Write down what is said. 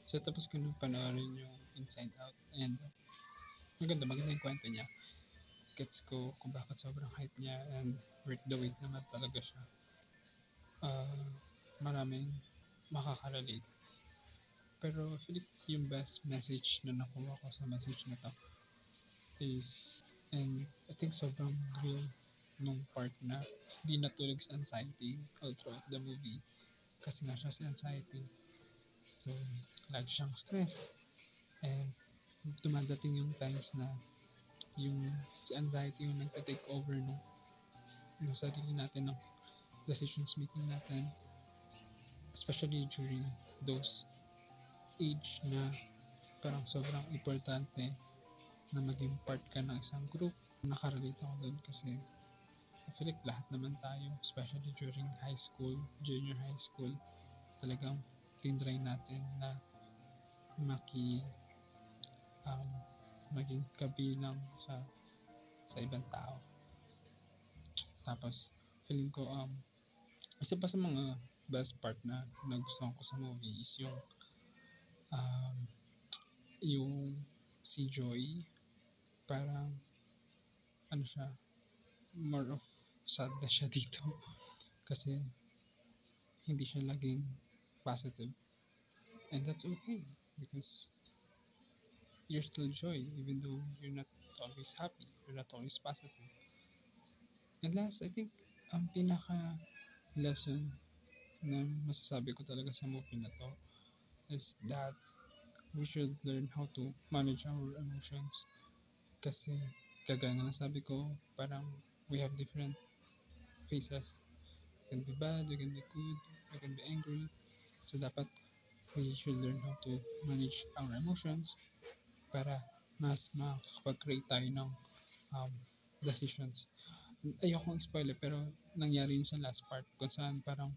So, tapos ko nung panoorin yung Inside Out and maganda yung kwento niya. Gets ko kung bakit sobrang hype niya and worth the wait naman talaga siya. Maraming makaka-relate. Pero feel yung best message na nakuha ko sa message na to is, and I think sobrang real nung part na di natulog sa anxiety all throughout the movie kasi nga siya sa anxiety. So, lagi siyang stress and dumadating yung times na yung si anxiety yung nagta-take over ng sarili natin, ng decisions making natin, especially during those age na parang sobrang importante na maging part ka ng isang group. Nakarelate ako doon kasi I feel like lahat naman tayo, especially during high school, junior high school, talagang tinry natin na maki um, maging kabilang sa ibang tao. Tapos feeling ko isa pa sa mga best part na nagustuhan ko sa movie is um, yung si Joy, parang ano siya, more of sad na siya dito kasi hindi siya laging positive, and that's okay because you're still Joy even though you're not always happy, you're not always positive. And last, I think ang pinaka lesson na masasabi ko talaga sa movie na to is that we should learn how to manage our emotions kasi kagaya nga sabi ko, parang we have different phases. We can be bad, we can be good, we can be angry. So dapat we should learn how to manage our emotions para mas makakapag-create tayo ng um, decisions. Ayokong spoiler pero nangyari yun sa last part kung saan parang